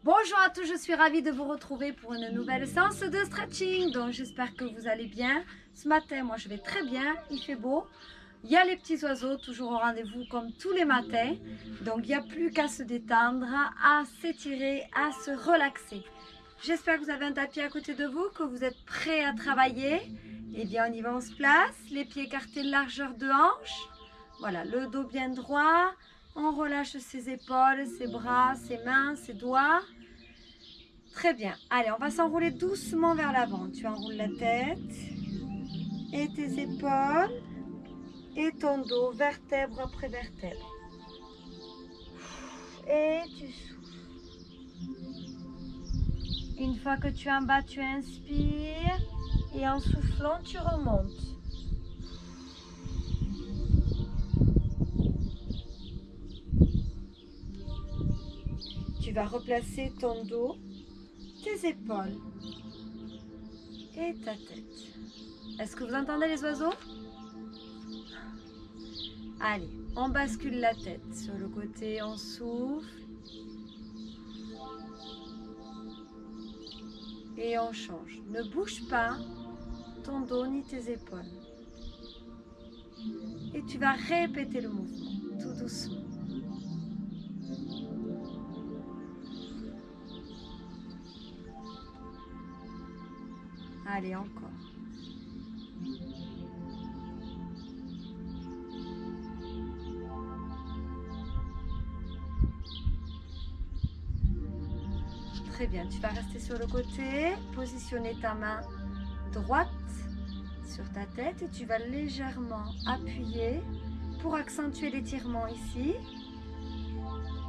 Bonjour à tous, je suis ravie de vous retrouver pour une nouvelle séance de stretching. Donc j'espère que vous allez bien. Ce matin, moi je vais très bien, il fait beau. Il y a les petits oiseaux toujours au rendez-vous comme tous les matins. Donc il n'y a plus qu'à se détendre, à s'étirer, à se relaxer. J'espère que vous avez un tapis à côté de vous, que vous êtes prêts à travailler. Eh bien on y va, on se place, les pieds écartés de largeur de hanche. Voilà, le dos bien droit. On relâche ses épaules, ses bras, ses mains, ses doigts. Très bien. Allez, on va s'enrouler doucement vers l'avant. Tu enroules la tête et tes épaules et ton dos, vertèbre après vertèbre. Et tu souffles. Une fois que tu es en bas, tu inspires et en soufflant, tu remontes. Tu vas replacer ton dos, tes épaules et ta tête. Est-ce que vous entendez les oiseaux? Allez, on bascule la tête sur le côté, on souffle. Et on change. Ne bouge pas ton dos ni tes épaules. Et tu vas répéter le mouvement, tout doucement. Allez, encore. Très bien, tu vas rester sur le côté, positionner ta main droite sur ta tête et tu vas légèrement appuyer pour accentuer l'étirement ici.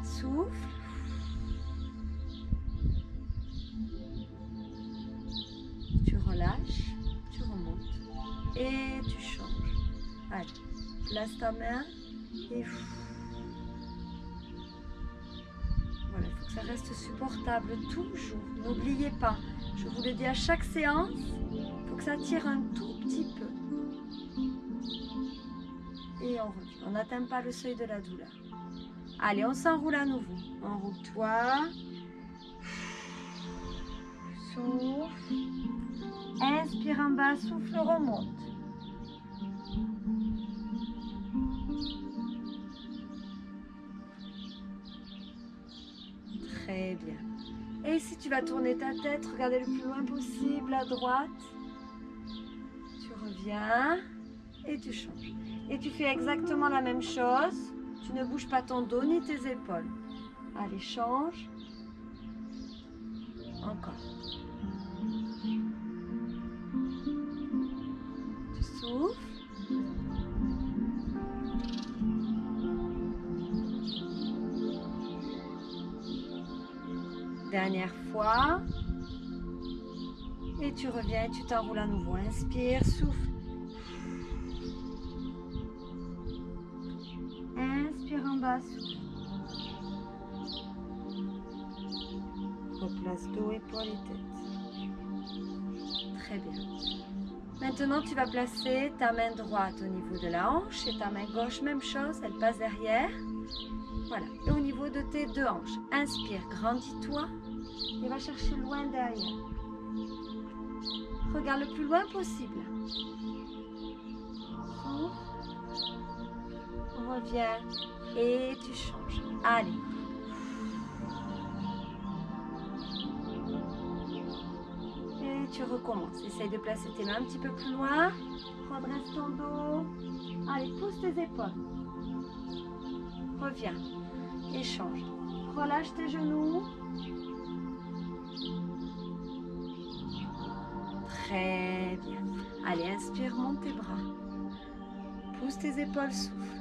Souffle. Tu relâches, tu remontes et tu changes. Allez, place ta main et voilà, il faut que ça reste supportable toujours. N'oubliez pas, je vous le dis à chaque séance, il faut que ça tire un tout petit peu. Et on revient. On n'atteint pas le seuil de la douleur. Allez, on s'enroule à nouveau. Enroule-toi. Souffle. Inspire en bas, souffle, remonte. Très bien. Et ici, tu vas tourner ta tête, regarder le plus loin possible à droite. Tu reviens et tu changes. Et tu fais exactement la même chose. Tu ne bouges pas ton dos ni tes épaules. Allez, change. Encore. Tu souffles. Dernière fois. Et tu reviens et tu t'enroules à nouveau. Inspire, souffle. Inspire en bas, souffle. Replace dos, épaules et tête. Très bien. Maintenant, tu vas placer ta main droite au niveau de la hanche et ta main gauche, même chose, elle passe derrière. Voilà. Et au niveau de tes deux hanches, inspire, grandis-toi et va chercher loin derrière. Regarde le plus loin possible. Souffle. Reviens et tu changes. Allez. Et tu recommences. Essaye de placer tes mains un petit peu plus loin. Redresse ton dos. Allez, pousse tes épaules. Reviens et change. Relâche tes genoux. Très bien. Allez, inspire, monte tes bras. Pousse tes épaules, souffle.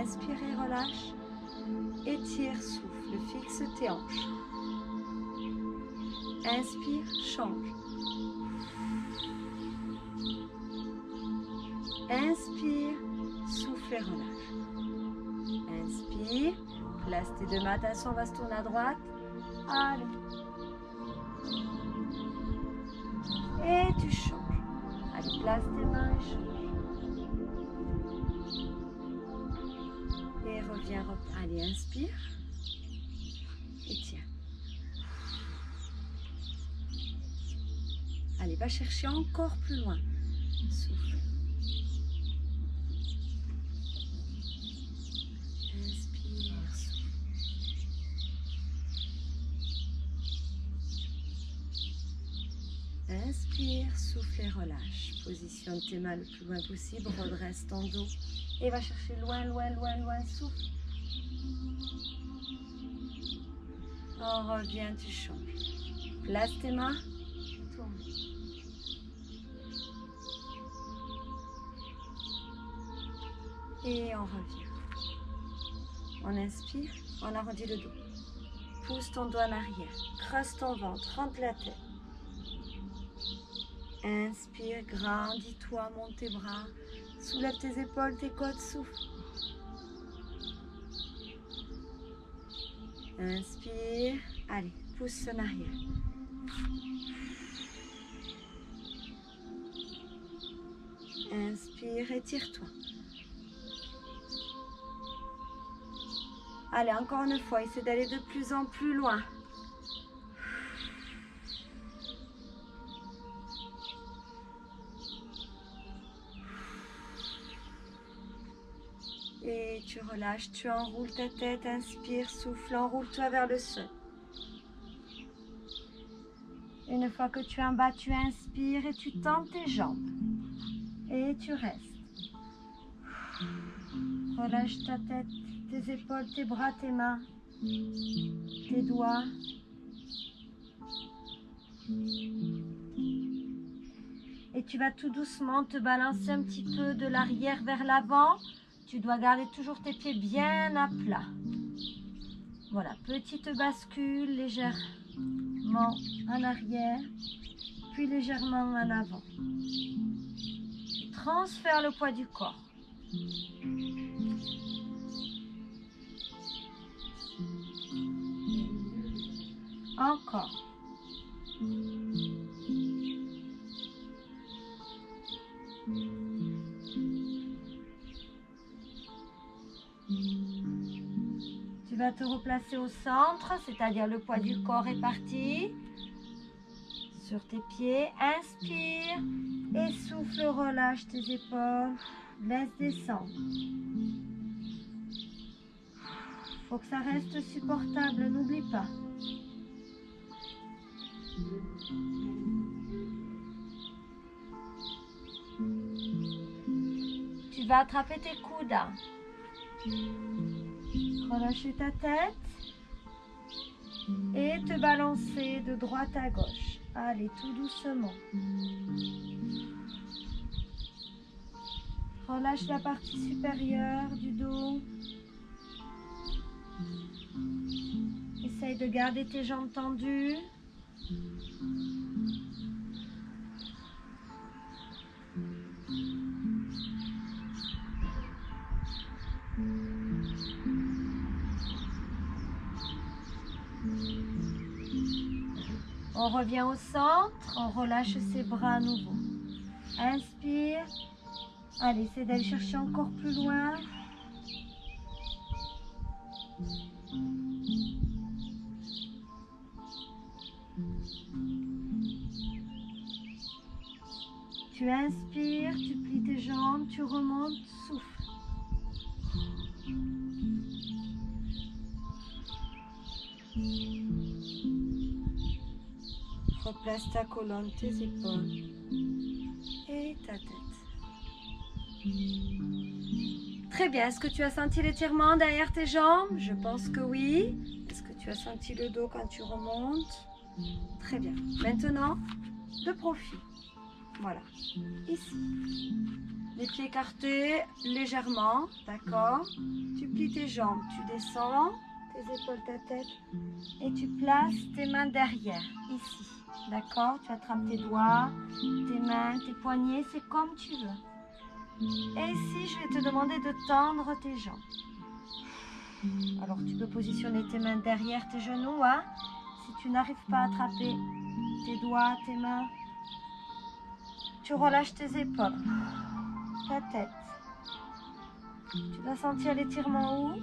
Inspire et relâche. Étire, souffle, fixe tes hanches. Inspire, change. Inspire, souffle et relâche. Inspire, place tes deux mains, attention, on va se tourner à droite. Allez. Et tu changes. Allez, place tes mains et change. Et reviens. Allez, inspire. va chercher encore plus loin. Souffle. Inspire, souffle. Inspire, souffle et relâche. Positionne tes mains le plus loin possible, redresse ton dos et va chercher loin, loin, loin, loin, souffle. On revient, tu changes. Place tes mains, tourne. Et on revient. On inspire, on arrondit le dos. Pousse ton doigt en arrière, creuse ton ventre, rentre la tête. Inspire, grandis-toi, monte tes bras, soulève tes épaules, tes côtes, souffle. Inspire, allez, pousse en arrière. Inspire, étire-toi. Allez, encore une fois, essaie d'aller de plus en plus loin. Et tu relâches, tu enroules ta tête, inspire, souffle, enroule-toi vers le sol. Une fois que tu es en bas, tu inspires et tu tends tes jambes. Et tu restes. Relâche ta tête, tes épaules, tes bras, tes mains, tes doigts. Et tu vas tout doucement te balancer un petit peu de l'arrière vers l'avant. Tu dois garder toujours tes pieds bien à plat. Voilà, petite bascule légèrement en arrière, puis légèrement en avant. Tu transfères le poids du corps. Encore. Tu vas te replacer au centre, c'est-à-dire le poids du corps est parti. Sur tes pieds, inspire et souffle, relâche tes épaules, laisse descendre. Faut que ça reste supportable, n'oublie pas. Tu vas attraper tes coudes. Relâcher ta tête et te balancer de droite à gauche. Allez, tout doucement. Relâche la partie supérieure du dos. Essaye de garder tes jambes tendues. On revient au centre, on relâche ses bras à nouveau. Inspire. Allez, essaie d'aller chercher encore plus loin. Tu inspires, tu plies tes jambes, tu remontes, souffle. Replace ta colonne, tes épaules et ta tête. Très bien, est-ce que tu as senti l'étirement derrière tes jambes? Je pense que oui. Est-ce que tu as senti le dos quand tu remontes? Très bien. Maintenant, de profil. Voilà, ici. Les pieds écartés légèrement, d'accord? Tu plies tes jambes, tu descends, tes épaules, ta tête, et tu places tes mains derrière, ici. D'accord? Tu attrapes tes doigts, tes mains, tes poignets, c'est comme tu veux. Et ici, je vais te demander de tendre tes jambes. Alors, tu peux positionner tes mains derrière tes genoux, hein? Si tu n'arrives pas à attraper tes doigts, tes mains, tu relâches tes épaules, ta tête. Tu dois sentir l'étirement où?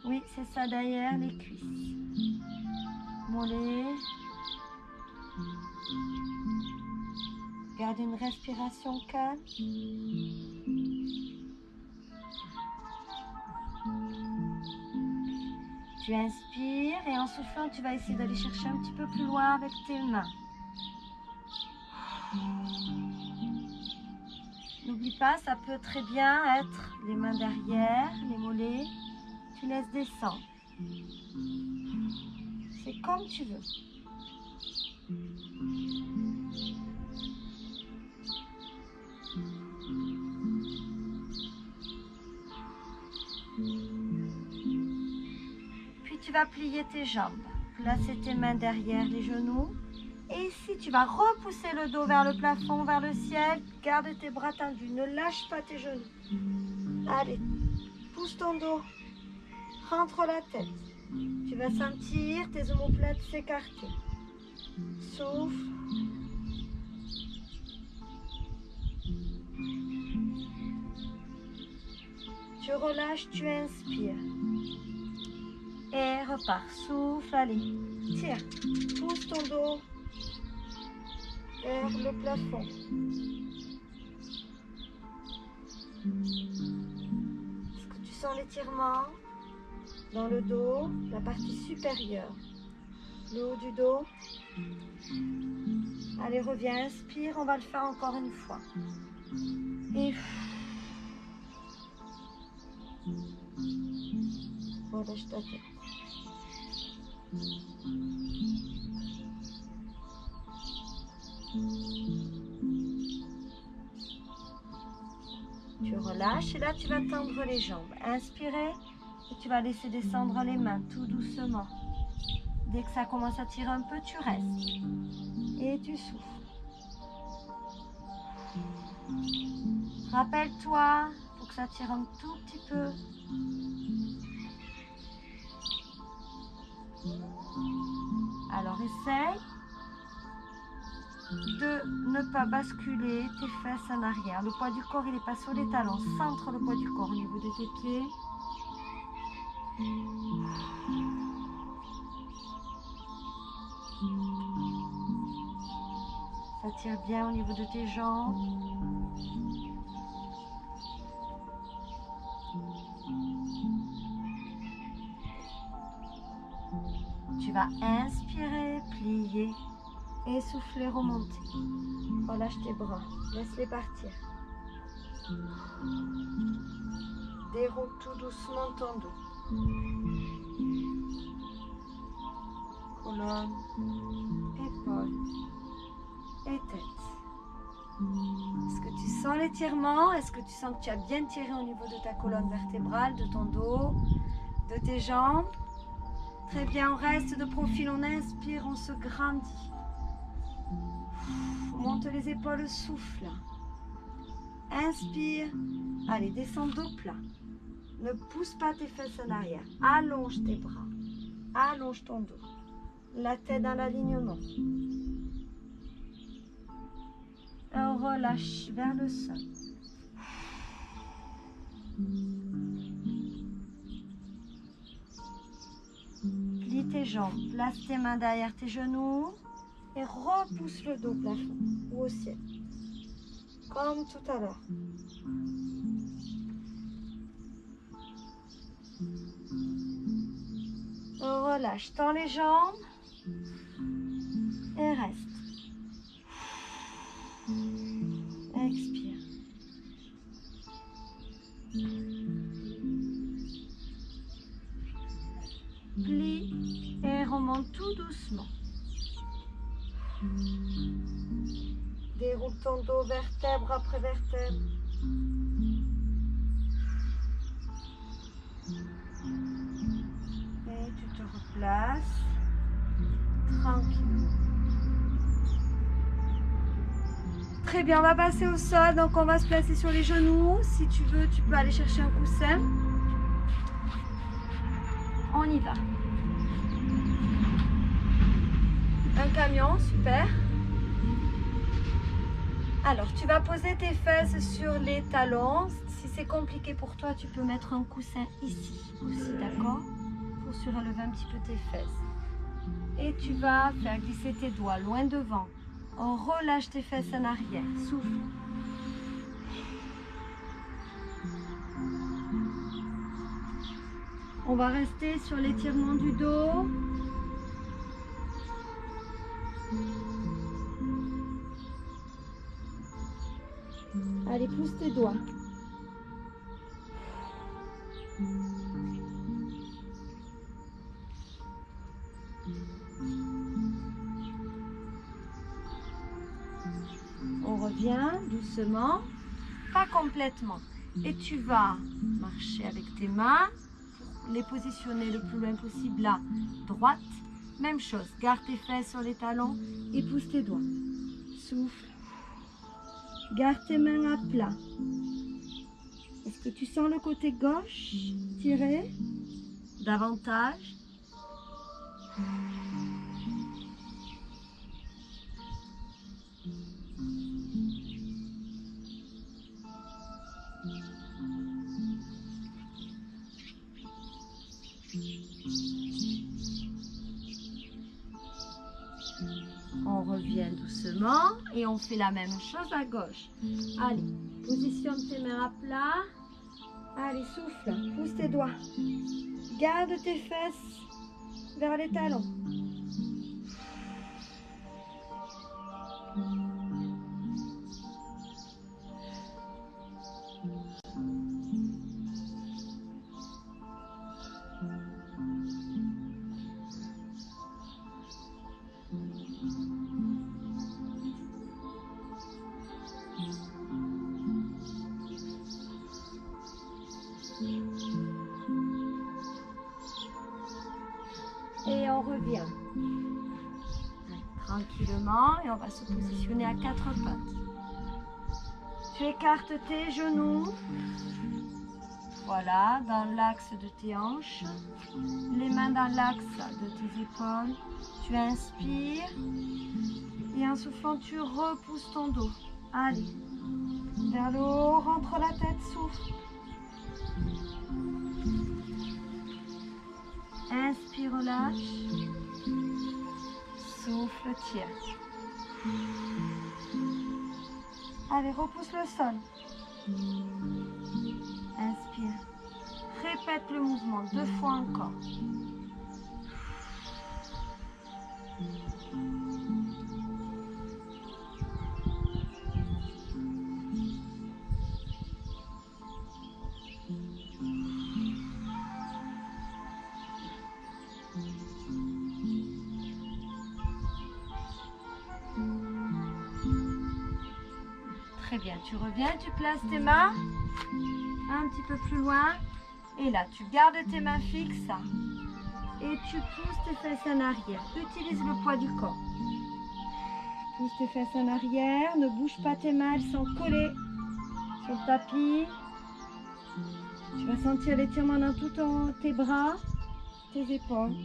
Oui, c'est ça, derrière les cuisses. Mollets. Garde une respiration calme. Tu inspires et en soufflant, tu vas essayer d'aller chercher un petit peu plus loin avec tes mains. N'oublie pas, ça peut très bien être les mains derrière, les mollets. Tu laisses descendre. C'est comme tu veux. Puis tu vas plier tes jambes. Placer tes mains derrière les genoux. Et ici, tu vas repousser le dos vers le plafond, vers le ciel. Garde tes bras tendus. Ne lâche pas tes genoux. Allez, pousse ton dos. Rentre la tête. Tu vas sentir tes omoplates s'écarter. Souffle. Tu relâches, tu inspires. Et repars. Souffle, allez. Tire. Pousse ton dos vers le plafond. Est-ce que tu sens l'étirement dans le dos, la partie supérieure, le haut du dos? Allez, reviens, inspire, on va le faire encore une fois. Et relâche ta tête. Tu relâches et là tu vas tendre les jambes. Inspirez et tu vas laisser descendre les mains tout doucement. Dès que ça commence à tirer un peu, tu restes et tu souffles. Rappelle-toi, il faut que ça tire un tout petit peu. Alors essaye de ne pas basculer tes fesses en arrière. Le poids du corps, il n'est pas sur les talons. Centre le poids du corps au niveau de tes pieds. Ça tire bien au niveau de tes jambes. Tu vas inspirer, plier et souffler, remonter. Relâche tes bras, laisse-les partir. Déroule tout doucement ton dos. Colonne, épaules et tête. Est-ce que tu sens l'étirement? Est-ce que tu sens que tu as bien tiré au niveau de ta colonne vertébrale, de ton dos, de tes jambes? Très bien, on reste de profil, on inspire, on se grandit. On monte les épaules, souffle. Inspire. Allez, descends dos plat. Ne pousse pas tes fesses en arrière. Allonge tes bras. Allonge ton dos. La tête dans l'alignement. Relâche vers le sol. Plie tes jambes, place tes mains derrière tes genoux et repousse le dos au plafond ou au ciel. Comme tout à l'heure. Relâche, tends les jambes et reste. Expire. Plie et remonte tout doucement. Déroule ton dos vertèbre après vertèbre. Et tu te replaces tranquillement. Très bien, on va passer au sol. Donc on va se placer sur les genoux. Si tu veux, tu peux aller chercher un coussin. On y va. Un camion, super. Alors, tu vas poser tes fesses sur les talons. Si c'est compliqué pour toi, tu peux mettre un coussin ici aussi, d'accord? Pour surélever un petit peu tes fesses. Et tu vas faire glisser tes doigts loin devant On relâche tes fesses en arrière. Souffle. On va rester sur l'étirement du dos. Allez, pousse tes doigts. On revient doucement, pas complètement. Et tu vas marcher avec tes mains pour les positionner le plus loin possible à droite. Même chose, garde tes fesses sur les talons et pousse tes doigts. Souffle. Garde tes mains à plat. Est-ce que tu sens le côté gauche tirer davantage? On revient doucement et on fait la même chose à gauche. Allez, positionne tes mains à plat. Allez, souffle, pousse tes doigts. Garde tes fesses vers les talons. Et on revient. Tranquillement, et on va se positionner à quatre pattes. Tu écartes tes genoux. Voilà, dans l'axe de tes hanches. Les mains dans l'axe de tes épaules. Tu inspires. Et en soufflant, tu repousses ton dos. Allez. Vers le haut, rentre la tête, souffle. Inspire, relâche. Souffle, tire. Allez, repousse le sol. Inspire. Répète le mouvement 2 fois encore. Très bien, tu reviens, tu places tes mains un petit peu plus loin. Et là, tu gardes tes mains fixes et tu pousses tes fesses en arrière. Utilise le poids du corps. Pousse tes fesses en arrière, ne bouge pas tes mains, elles sont collées sur le tapis. Tu vas sentir l'étirement dans tous tes bras, tes épaules.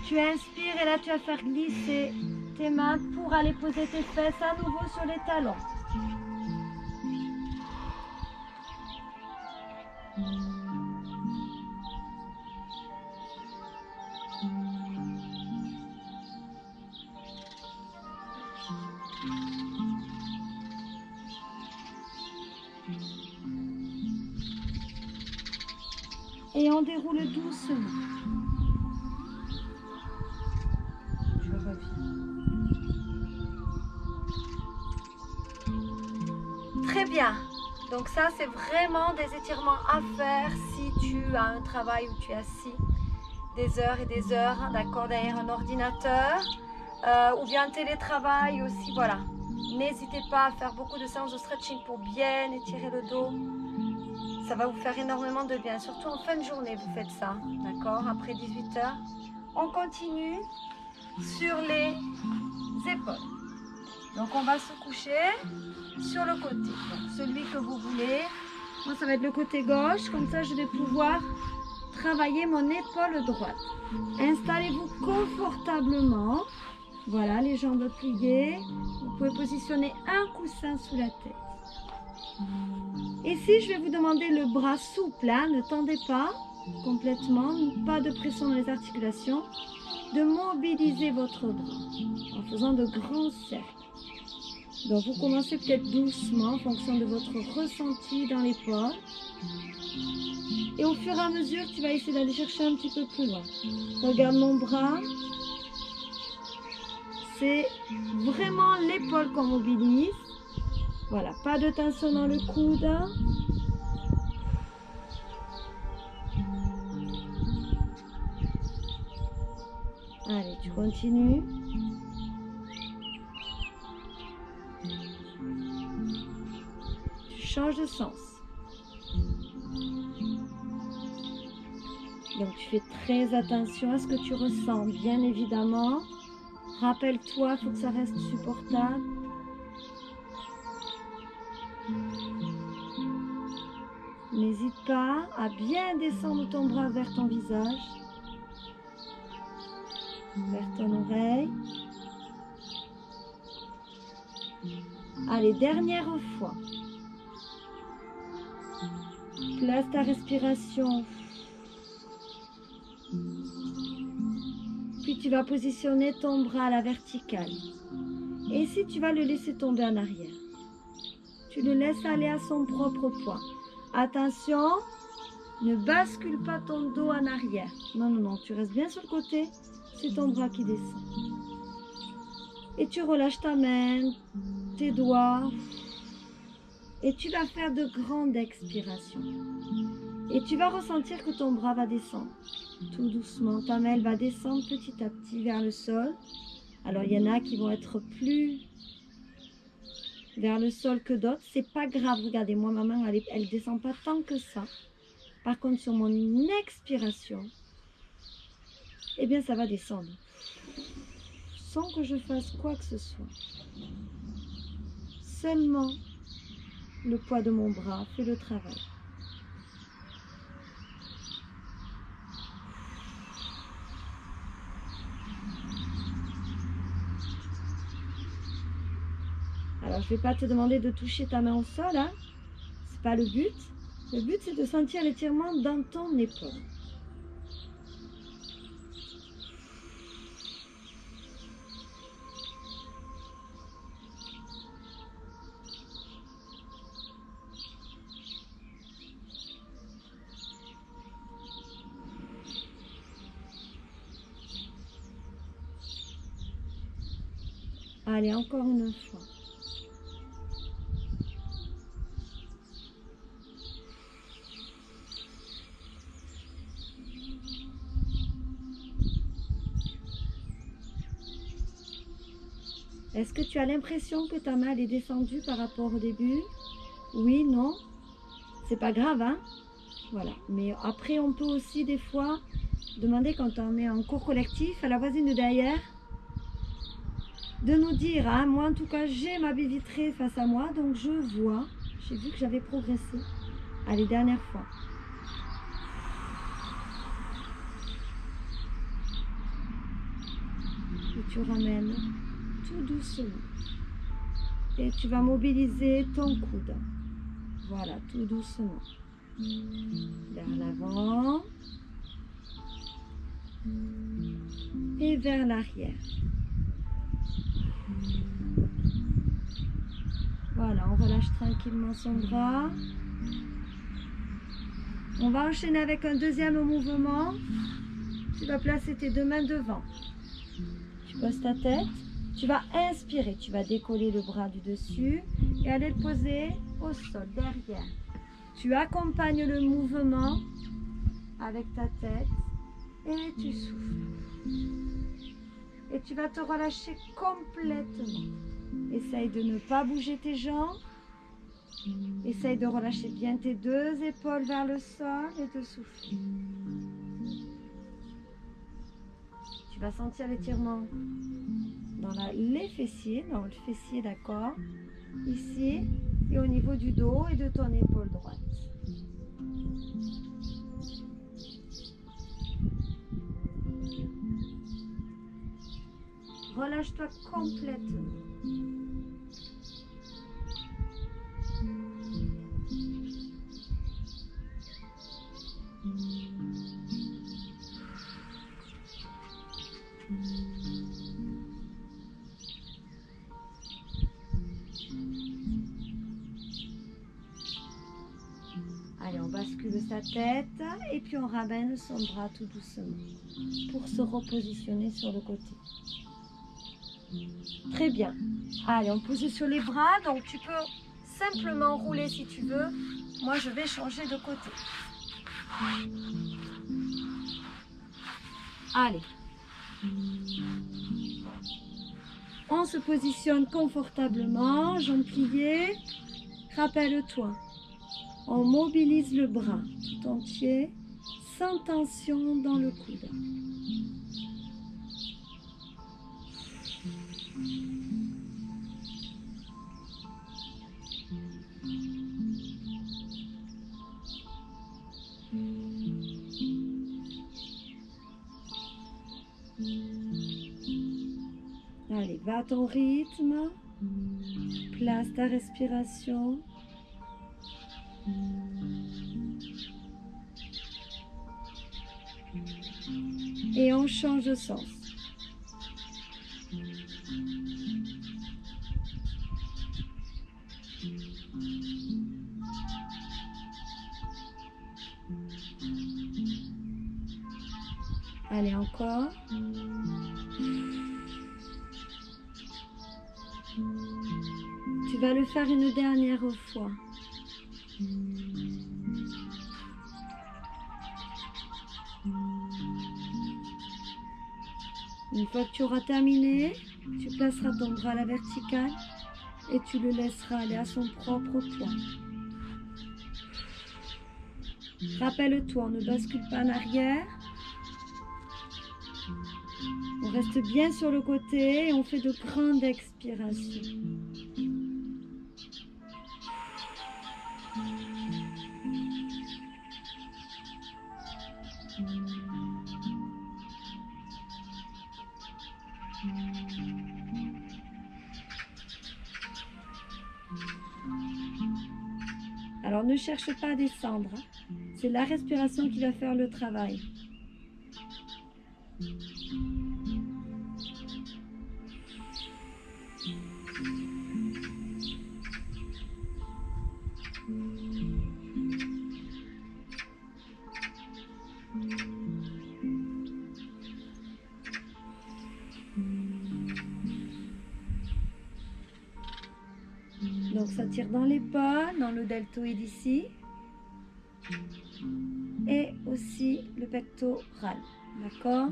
Tu inspires et là tu vas faire glisser tes mains pour aller poser tes fesses à nouveau sur les talons. Et on déroule doucement. Je reviens. Très bien. Donc ça, c'est vraiment des étirements à faire si tu as un travail où tu es assis des heures et des heures, d'accord, derrière un ordinateur, ou bien un télétravail aussi, voilà. N'hésitez pas à faire beaucoup de séances de stretching pour bien étirer le dos. Ça va vous faire énormément de bien, surtout en fin de journée, vous faites ça, d'accord, après 18 heures. On continue sur les épaules. Donc on va se coucher sur le côté, donc celui que vous voulez. Moi ça va être le côté gauche, comme ça je vais pouvoir travailler mon épaule droite. Installez-vous confortablement, voilà, les jambes pliées. Vous pouvez positionner un coussin sous la tête. Ici je vais vous demander le bras souple, hein, ne tendez pas. complètement, pas de pression dans les articulations, de mobiliser votre bras en faisant de grands cercles. Donc vous commencez peut-être doucement en fonction de votre ressenti dans l'épaule. Et au fur et à mesure, tu vas essayer d'aller chercher un petit peu plus loin. Regarde mon bras. C'est vraiment l'épaule qu'on mobilise. Voilà, pas de tension dans le coude. Allez, tu continues. Tu changes de sens. Donc tu fais très attention à ce que tu ressens, bien évidemment. Rappelle-toi, il faut que ça reste supportable. N'hésite pas à bien descendre ton bras vers ton visage, vers ton oreille. Allez, dernière fois. Place ta respiration. Puis tu vas positionner ton bras à la verticale. Et ici, tu vas le laisser tomber en arrière. Tu le laisses aller à son propre poids. Attention, ne bascule pas ton dos en arrière. Non, non, non, tu restes bien sur le côté. C'est ton bras qui descend. Et tu relâches ta main, tes doigts. Et tu vas faire de grandes expirations. Et tu vas ressentir que ton bras va descendre. Tout doucement, ta main va descendre petit à petit vers le sol. Alors, il y en a qui vont être plus vers le sol que d'autres. C'est pas grave. Regardez, moi, ma main, elle descend pas tant que ça. Par contre, sur mon expiration, eh bien, ça va descendre. Sans que je fasse quoi que ce soit. Seulement le poids de mon bras fait le travail. Alors, je ne vais pas te demander de toucher ta main au sol, hein. C'est pas le but. Le but, c'est de sentir l'étirement dans ton épaule. Allez, encore une fois. Est-ce que tu as l'impression que ta main est descendue par rapport au début? Oui, non? C'est pas grave, hein? Voilà. Mais après, on peut aussi des fois demander quand on est en cours collectif à la voisine de derrière de nous dire, hein, moi en tout cas, j'ai ma baie vitrée face à moi, donc je vois, j'ai vu que j'avais progressé. Allez, dernière fois. Et tu ramènes tout doucement. Et tu vas mobiliser ton coude. Voilà, tout doucement. Vers l'avant. Et vers l'arrière. Voilà, on relâche tranquillement son bras. On va enchaîner avec un deuxième mouvement. Tu vas placer tes deux mains devant. Tu poses ta tête. Tu vas inspirer. Tu vas décoller le bras du dessus et aller le poser au sol, derrière. Tu accompagnes le mouvement avec ta tête et tu souffles. Et tu vas te relâcher complètement. Essaye de ne pas bouger tes jambes. Essaye de relâcher bien tes deux épaules vers le sol et de souffler. Tu vas sentir l'étirement dans les fessiers, dans le fessier, d'accord, ici et au niveau du dos et de ton épaule droite. Relâche-toi complètement. Allez, on bascule sa tête et puis on ramène son bras tout doucement pour se repositionner sur le côté. Très bien. Allez, on pose sur les bras, donc tu peux simplement rouler si tu veux. Moi, je vais changer de côté. Allez. On se positionne confortablement, jambes pliées. Rappelle-toi, on mobilise le bras tout entier, sans tension dans le coude. Allez, va à ton rythme, place ta respiration. Et on change de sens. Allez, encore. Tu vas le faire une dernière fois. Une fois que tu auras terminé, tu placeras ton bras à la verticale et tu le laisseras aller à son propre poids. Rappelle-toi, on ne bascule pas en arrière. On reste bien sur le côté et on fait de grandes expirations. Alors ne cherche pas à descendre, c'est la respiration qui va faire le travail. Donc ça tire dans les pas, dans le deltoïde ici. Et aussi le pectoral. D'accord?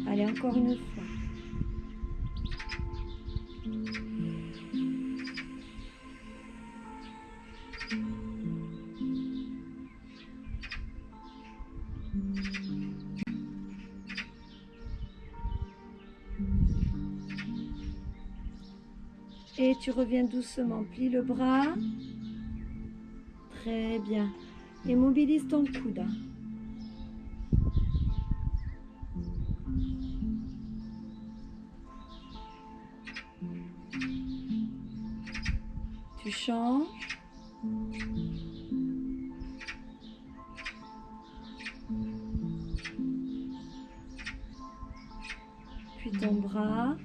Allez, encore une fois. Et tu reviens doucement, plie le bras. Très bien. Et mobilise ton coude. Tu changes. Puis ton bras.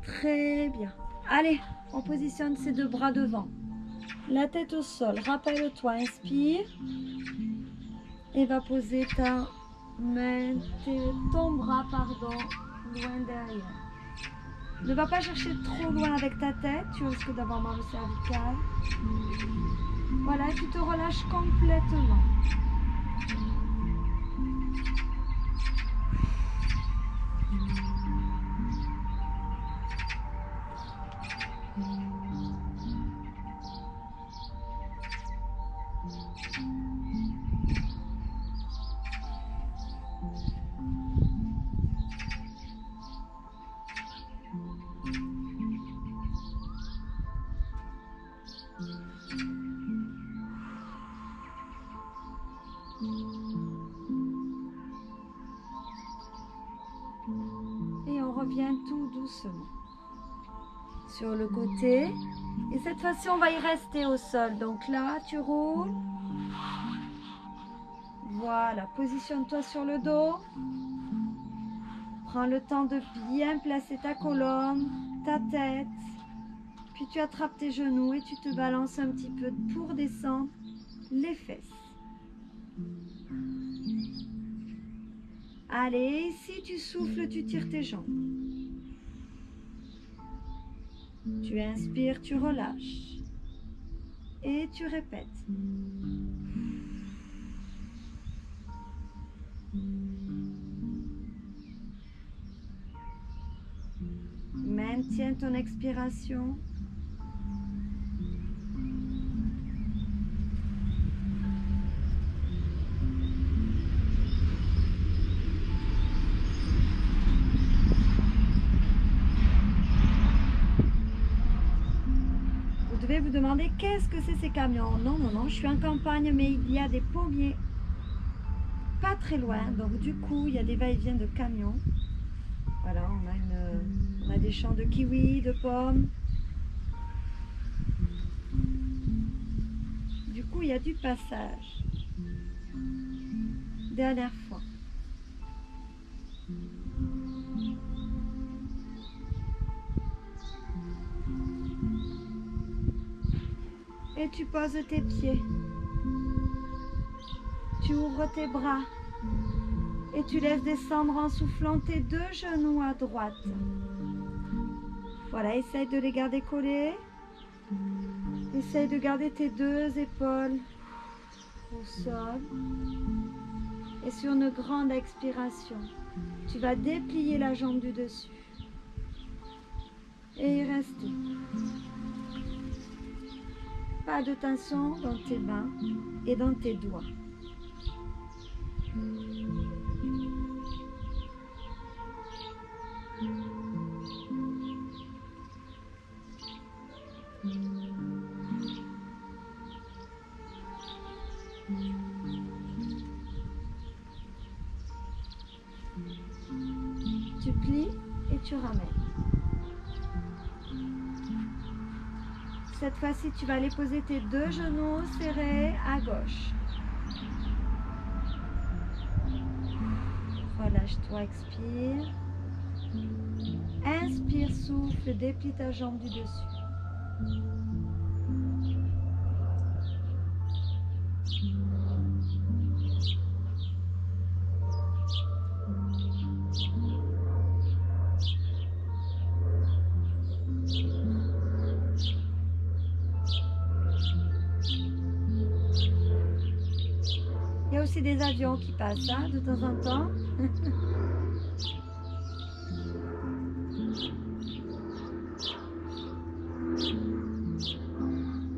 Très bien. Allez, on positionne ses deux bras devant. La tête au sol. Rappelle-toi, inspire. Et va poser ta main, ton bras, pardon, loin derrière. Ne va pas chercher trop loin avec ta tête. Tu risques d'avoir mal au cervical. Voilà, tu te relâches complètement. Et on revient tout doucement sur le côté. Et cette fois-ci, on va y rester au sol. Donc là, tu roules. Voilà, positionne-toi sur le dos. Prends le temps de bien placer ta colonne, ta tête. Puis tu attrapes tes genoux et tu te balances un petit peu pour descendre les fesses. Allez, si tu souffles, tu tires tes jambes. Tu inspires, tu relâches. Et tu répètes. Maintiens ton expiration. Vous devez vous demander qu'est-ce que c'est ces camions. Non, non, non, je suis en campagne, mais il y a des pommiers pas très loin. Donc du coup, il y a des va-et-vient de camions. Voilà, on a des champs de kiwis, de pommes. Du coup, il y a du passage. Dernière fois. Et tu poses tes pieds. Tu ouvres tes bras. Et tu laisses descendre en soufflant tes deux genoux à droite. Voilà, essaye de les garder collés. Essaye de garder tes deux épaules au sol. Et sur une grande expiration, tu vas déplier la jambe du dessus. Et y rester. Pas de tension dans tes mains et dans tes doigts. Tu plies et tu ramènes. Cette fois-ci, tu vas aller poser tes deux genoux serrés à gauche. Relâche-toi, expire. Inspire, souffle, déplie ta jambe du dessus. Il y a aussi des avions qui passent hein, de temps en temps.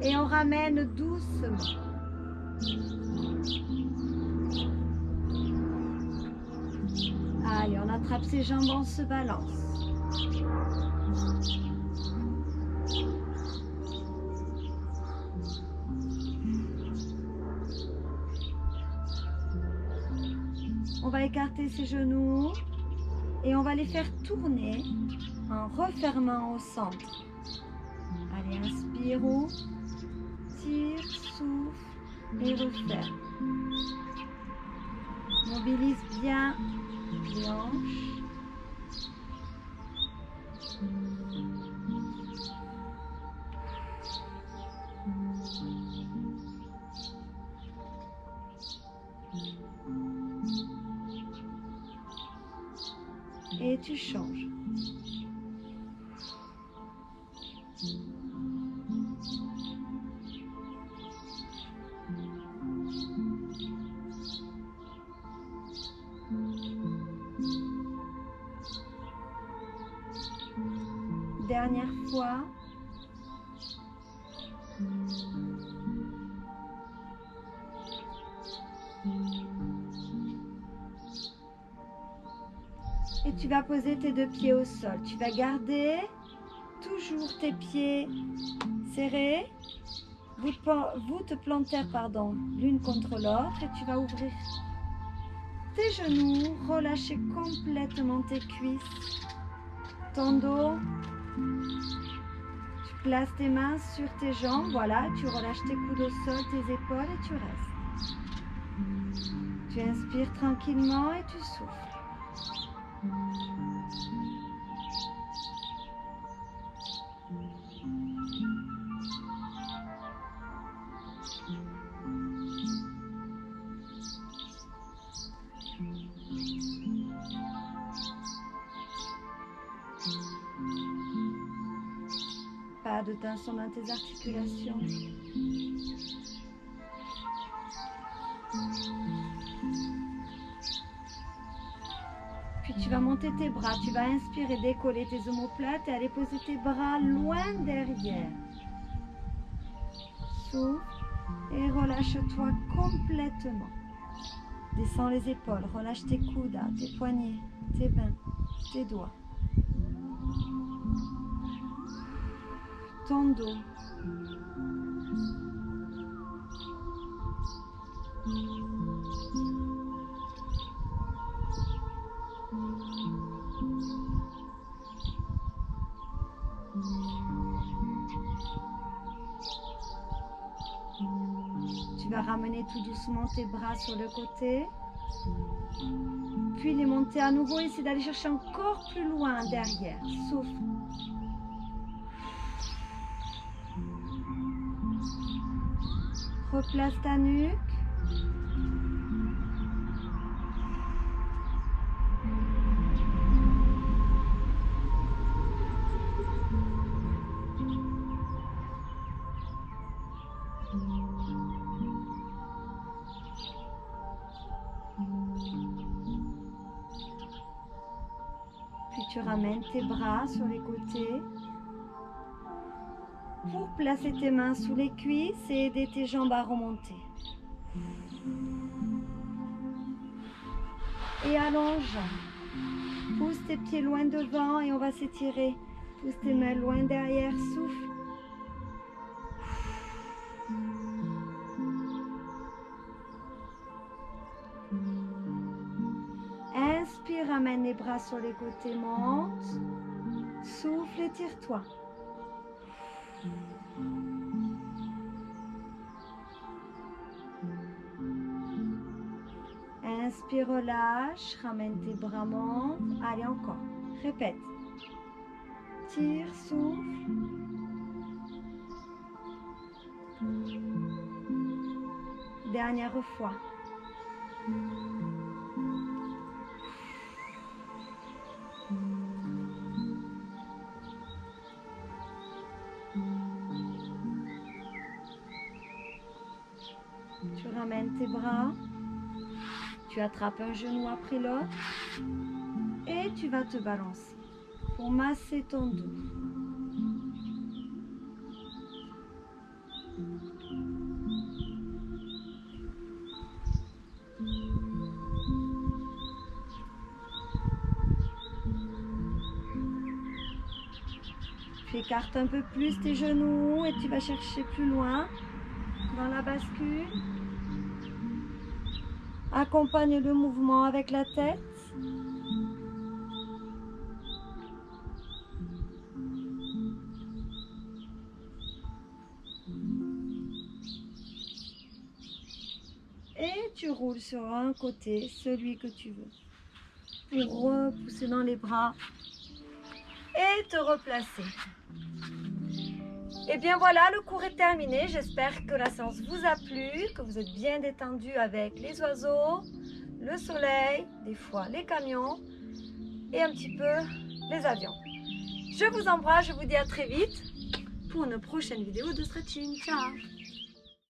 Et on ramène doucement. Allez, on attrape ses jambes, on se balance. On va écarter ses genoux et on va les faire tourner en refermant au centre. Allez, inspire, ouvre, tire, souffle et referme. Mobilise bien les hanches. Et tu changes. Dernière fois. Et tu vas poser tes deux pieds au sol. Tu vas garder toujours tes pieds serrés, voûte plantaire, pardon, l'une contre l'autre. Et tu vas ouvrir tes genoux, relâcher complètement tes cuisses, ton dos. Tu places tes mains sur tes jambes, voilà, tu relâches tes coudes au sol, tes épaules et tu restes. Tu inspires tranquillement et tu souffles. Pas de tension dans tes articulations. Puis tu vas monter tes bras, tu vas inspirer, décoller tes omoplates et aller poser tes bras loin derrière. Souffle et relâche-toi complètement. Descends les épaules, relâche tes coudes, tes poignets, tes mains, tes doigts. Ton dos. Tu vas ramener tout doucement tes bras sur le côté, puis les monter à nouveau, essayer d'aller chercher encore plus loin derrière. Souffle. Replace ta nuque. Puis tu ramènes tes bras sur les côtés pour placer tes mains sous les cuisses et aider tes jambes à remonter. Et allonge. Pousse tes pieds loin devant et on va s'étirer. Pousse tes mains loin derrière. Souffle. Inspire, ramène les bras sur les côtés, monte. Souffle, étire-toi. Inspire, relâche, ramène tes bras, monte. Allez, encore. Répète. Tire, souffle. Dernière fois. Tu ramènes tes bras, tu attrapes un genou après l'autre et tu vas te balancer pour masser ton dos. Tu écartes un peu plus tes genoux et tu vas chercher plus loin dans la bascule. Accompagne le mouvement avec la tête. Et tu roules sur un côté, celui que tu veux, pour repousser dans les bras et te replacer. Et bien voilà, le cours est terminé. J'espère que la séance vous a plu, que vous êtes bien détendu avec les oiseaux, le soleil, des fois les camions et un petit peu les avions. Je vous embrasse, je vous dis à très vite pour une prochaine vidéo de stretching. Ciao!